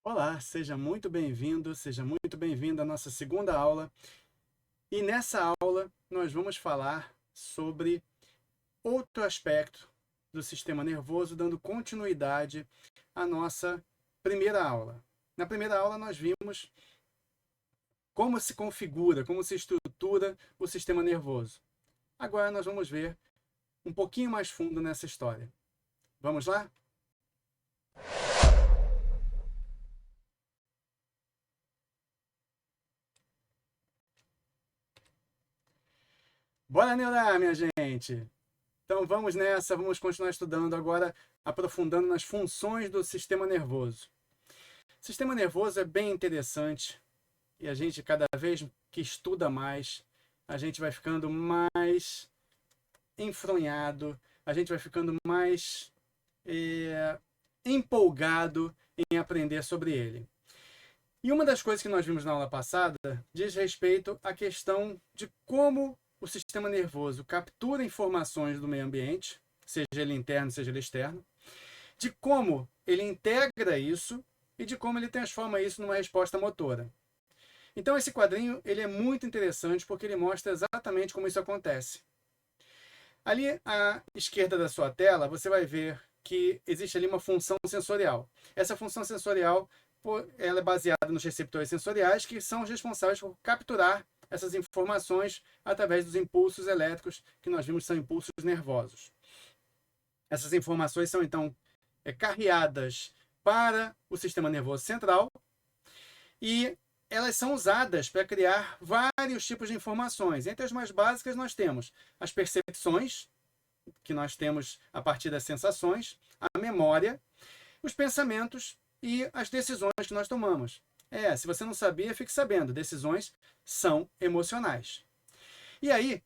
Olá, seja muito bem-vindo, seja muito bem-vinda à nossa segunda aula. E nessa aula nós vamos falar sobre outro aspecto do sistema nervoso, dando continuidade à nossa primeira aula. Na primeira aula nós vimos como se configura, como se estrutura o sistema nervoso. Agora nós vamos ver um pouquinho mais fundo nessa história. Vamos lá? Bora neurar, minha gente! Então vamos nessa, vamos continuar estudando agora, aprofundando nas funções do sistema nervoso. O sistema nervoso é bem interessante e a gente, cada vez que estuda mais, a gente vai ficando mais enfronhado, a gente vai ficando mais empolgado em aprender sobre ele. E uma das coisas que nós vimos na aula passada diz respeito à questão de como o sistema nervoso captura informações do meio ambiente, seja ele interno, seja ele externo, de como ele integra isso e de como ele transforma isso numa resposta motora. Então esse quadrinho ele é muito interessante porque ele mostra exatamente como isso acontece. Ali à esquerda da sua tela, você vai ver que existe ali uma função sensorial. Essa função sensorial ela é baseada nos receptores sensoriais, que são os responsáveis por capturar essas informações através dos impulsos elétricos, que nós vimos são impulsos nervosos. Essas informações são, então, carreadas para o sistema nervoso central e elas são usadas para criar vários tipos de informações. Entre as mais básicas, nós temos as percepções, que nós temos a partir das sensações, a memória, os pensamentos e as decisões que nós tomamos. Se você não sabia, fique sabendo, decisões são emocionais. E aí,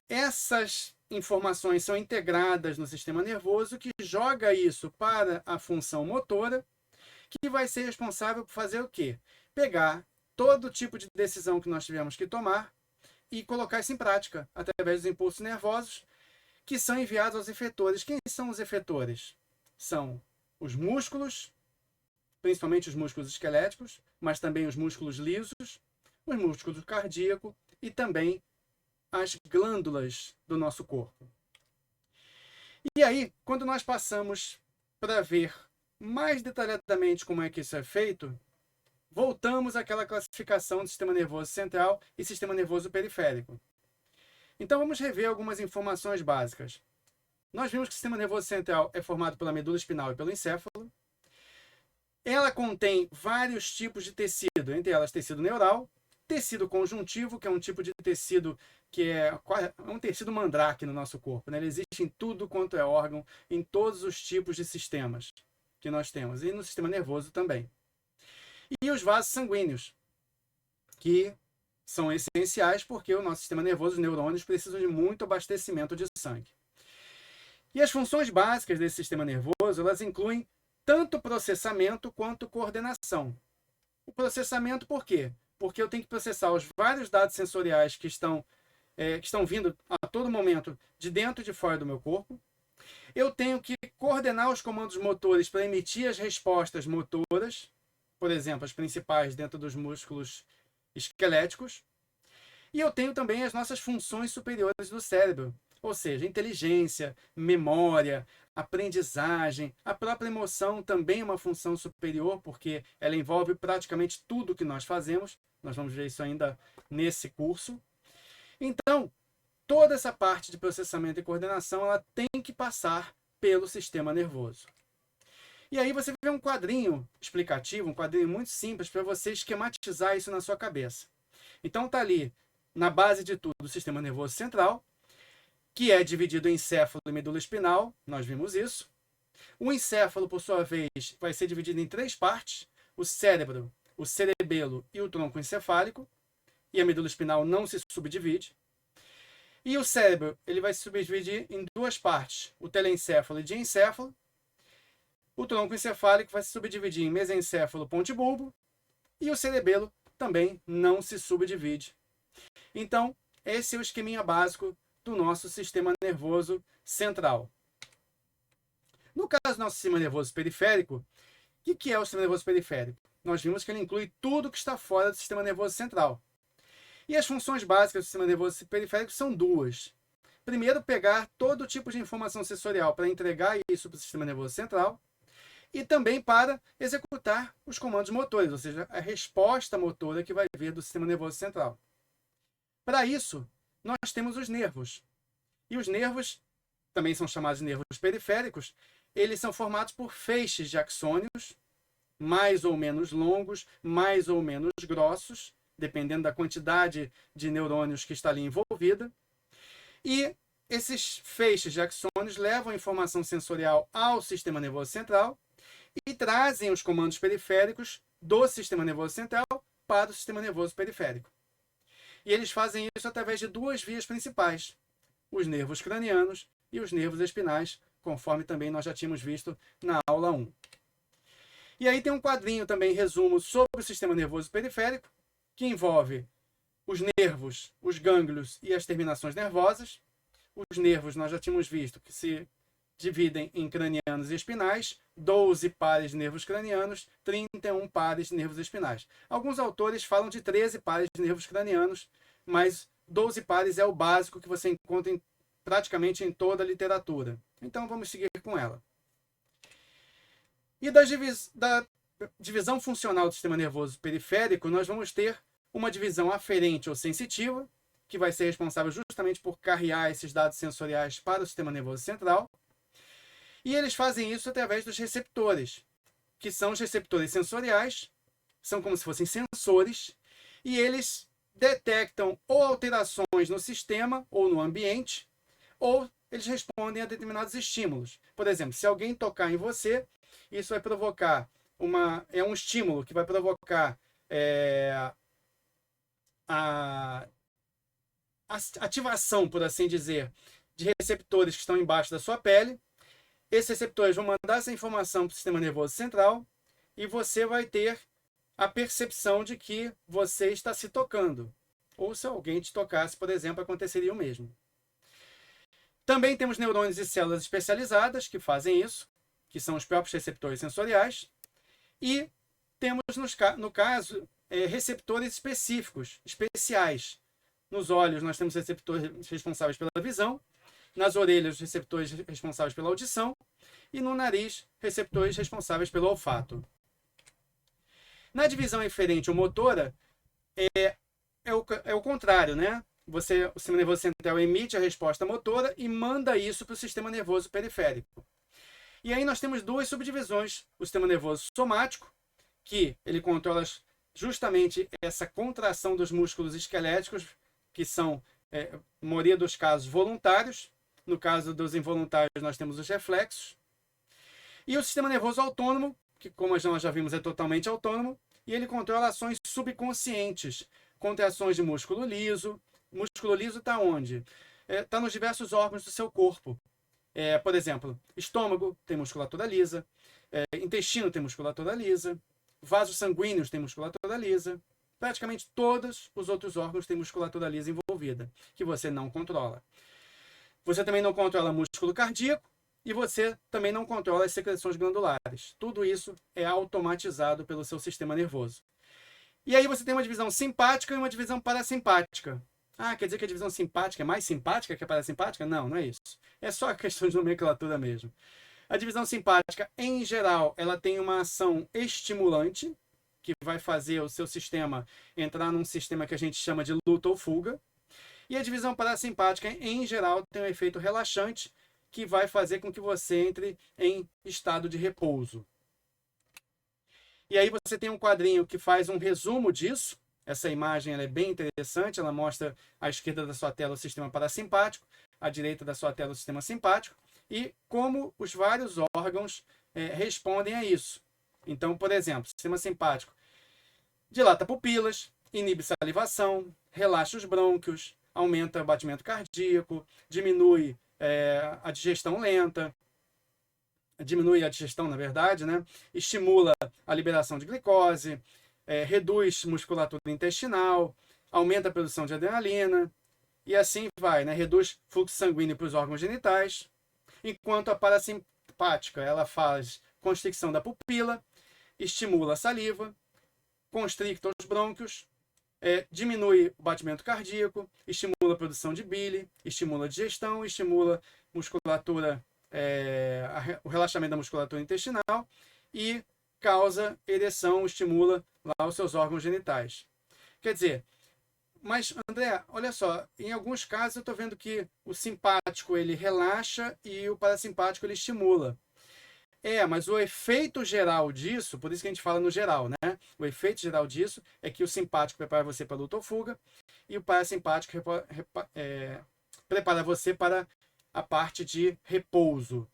essas informações são integradas no sistema nervoso, que joga isso para a função motora, que vai ser responsável por fazer o quê? Pegar todo tipo de decisão que nós tivemos que tomar e colocar isso em prática, através dos impulsos nervosos, que são enviados aos efetores. Quem são os efetores? São os músculos, principalmente os músculos esqueléticos, mas também os músculos lisos, os músculos cardíacos e também as glândulas do nosso corpo. E aí, quando nós passamos para ver mais detalhadamente como é que isso é feito, voltamos àquela classificação do sistema nervoso central e sistema nervoso periférico. Então vamos rever algumas informações básicas. Nós vimos que o sistema nervoso central é formado pela medula espinal e pelo encéfalo. Ela contém vários tipos de tecido, entre elas tecido neural, tecido conjuntivo, que é um tipo de tecido que é um tecido mandrake no nosso corpo. Ele existe em tudo quanto é órgão, em todos os tipos de sistemas que nós temos, e no sistema nervoso também. E os vasos sanguíneos, que são essenciais porque o nosso sistema nervoso, os neurônios, precisam de muito abastecimento de sangue. E as funções básicas desse sistema nervoso, elas incluem tanto processamento quanto coordenação. O processamento por quê? Porque eu tenho que processar os vários dados sensoriais que estão vindo a todo momento de dentro e de fora do meu corpo. Eu tenho que coordenar os comandos motores para emitir as respostas motoras, por exemplo, as principais dentro dos músculos esqueléticos. E eu tenho também as nossas funções superiores do cérebro, ou seja, inteligência, memória, aprendizagem, a própria emoção também é uma função superior, porque ela envolve praticamente tudo que nós fazemos. Nós vamos ver isso ainda nesse curso. Então, toda essa parte de processamento e coordenação, ela tem que passar pelo sistema nervoso. E aí você vê um quadrinho explicativo, um quadrinho muito simples para você esquematizar isso na sua cabeça. Então está ali, na base de tudo, o sistema nervoso central, que é dividido em encéfalo e medula espinal, nós vimos isso. O encéfalo, por sua vez, vai ser dividido em três partes: o cérebro, o cerebelo e o tronco encefálico, e a medula espinal não se subdivide. E o cérebro ele vai se subdividir em duas partes: o telencéfalo e diencéfalo. O tronco encefálico vai se subdividir em mesencéfalo, pontibulbo, e o cerebelo também não se subdivide. Então, esse é o esqueminha básico do nosso sistema nervoso central. No caso do nosso sistema nervoso periférico, o que é o sistema nervoso periférico? nós vimos que ele inclui tudo que está fora do sistema nervoso central. E as funções básicas do sistema nervoso periférico são duas. Primeiro, pegar todo tipo de informação sensorial para entregar isso para o sistema nervoso central e também para executar os comandos motores, ou seja, a resposta motora que vai vir do sistema nervoso central. Para isso, nós temos os nervos. E os nervos, também são chamados de nervos periféricos, eles são formados por feixes de axônios, mais ou menos longos, mais ou menos grossos, dependendo da quantidade de neurônios que está ali envolvida. E esses feixes de axônios levam a informação sensorial ao sistema nervoso central e trazem os comandos periféricos do sistema nervoso central para o sistema nervoso periférico. E eles fazem isso através de duas vias principais, os nervos cranianos e os nervos espinais, conforme também nós já tínhamos visto na aula 1. E aí tem um quadrinho também, resumo, sobre o sistema nervoso periférico, que envolve os nervos, os gânglios e as terminações nervosas. Os nervos nós já tínhamos visto que se dividem em cranianos e espinais, 12 pares de nervos cranianos, 31 pares de nervos espinais. Alguns autores falam de 13 pares de nervos cranianos, mas 12 pares é o básico que você encontra praticamente em toda a literatura. Então vamos seguir com ela. E da divisão funcional do sistema nervoso periférico, nós vamos ter uma divisão aferente ou sensitiva, que vai ser responsável justamente por carrear esses dados sensoriais para o sistema nervoso central. E eles fazem isso através dos receptores, que são os receptores sensoriais, são como se fossem sensores, e eles detectam ou alterações no sistema ou no ambiente, ou eles respondem a determinados estímulos. Por exemplo, se alguém tocar em você, isso vai provocar um estímulo que vai provocar a ativação, por assim dizer, de receptores que estão embaixo da sua pele. Esses receptores vão mandar essa informação para o sistema nervoso central e você vai ter a percepção de que você está se tocando. Ou se alguém te tocasse, por exemplo, aconteceria o mesmo. Também temos neurônios e células especializadas que fazem isso, que são os próprios receptores sensoriais. E temos, no caso, receptores específicos, especiais. Nos olhos, nós temos receptores responsáveis pela visão. Nas orelhas, receptores responsáveis pela audição. E no nariz, receptores responsáveis pelo olfato. Na divisão inferente ou motora, é o contrário, né? O sistema nervoso central emite a resposta motora e manda isso para o sistema nervoso periférico. E aí nós temos duas subdivisões. O sistema nervoso somático, que ele controla justamente essa contração dos músculos esqueléticos, que são, na maioria dos casos, voluntários. No caso dos involuntários, nós temos os reflexos. E o sistema nervoso autônomo, que, como nós já vimos, é totalmente autônomo, e ele controla ações subconscientes, contrações de músculo liso. O músculo liso está onde? Está nos diversos órgãos do seu corpo. Por exemplo, estômago tem musculatura lisa, intestino tem musculatura lisa, vasos sanguíneos tem musculatura lisa. Praticamente todos os outros órgãos têm musculatura lisa envolvida, que você não controla. Você também não controla músculo cardíaco e você também não controla as secreções glandulares. Tudo isso é automatizado pelo seu sistema nervoso. E aí você tem uma divisão simpática e uma divisão parasimpática. Quer dizer que a divisão simpática é mais simpática que a parasimpática? Não, não é isso. É só questão de nomenclatura mesmo. A divisão simpática, em geral, ela tem uma ação estimulante, que vai fazer o seu sistema entrar num sistema que a gente chama de luta ou fuga. E a divisão parasimpática, em geral, tem um efeito relaxante, que vai fazer com que você entre em estado de repouso. E aí você tem um quadrinho que faz um resumo disso. Essa imagem ela é bem interessante, ela mostra à esquerda da sua tela o sistema parasimpático, à direita da sua tela o sistema simpático, e como os vários órgãos respondem a isso. Então, por exemplo, o sistema simpático dilata pupilas, inibe salivação, relaxa os brônquios, aumenta o batimento cardíaco, diminui a digestão lenta, diminui a digestão, na verdade, né? Estimula a liberação de glicose, reduz musculatura intestinal, aumenta a produção de adrenalina, e assim vai, né? Reduz fluxo sanguíneo para os órgãos genitais, enquanto a parasimpática ela faz constricção da pupila, estimula a saliva, constricta os brônquios, diminui o batimento cardíaco, estimula a produção de bile, estimula a digestão, estimula musculatura, o relaxamento da musculatura intestinal e causa ereção, estimula lá os seus órgãos genitais. Quer dizer, mas André, olha só, em alguns casos eu estou vendo que o simpático ele relaxa e o parasimpático ele estimula. Mas o efeito geral disso, por isso que a gente fala no geral, né? O efeito geral disso é que o simpático prepara você para a luta ou fuga e o parasimpático prepara você para a parte de repouso.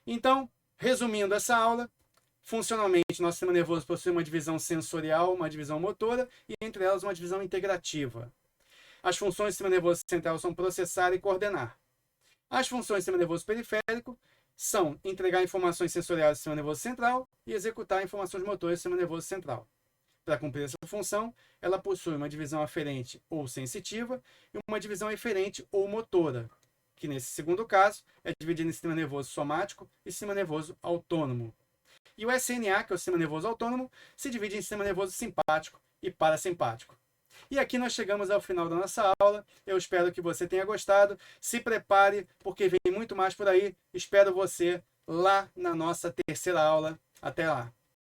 Então, resumindo essa aula, funcionalmente, nosso sistema nervoso possui uma divisão sensorial, uma divisão motora e, entre elas, uma divisão integrativa. As funções do sistema nervoso central são processar e coordenar. As funções do sistema nervoso periférico são entregar informações sensoriais do sistema nervoso central e executar informações motoras do sistema nervoso central. Para cumprir essa função, ela possui uma divisão aferente ou sensitiva e uma divisão eferente ou motora, que nesse segundo caso é dividida em sistema nervoso somático e sistema nervoso autônomo. E o SNA, que é o sistema nervoso autônomo, se divide em sistema nervoso simpático e parasimpático. E aqui nós chegamos ao final da nossa aula. Eu espero que você tenha gostado. Se prepare, porque vem muito mais por aí. Espero você lá na nossa terceira aula. Até lá!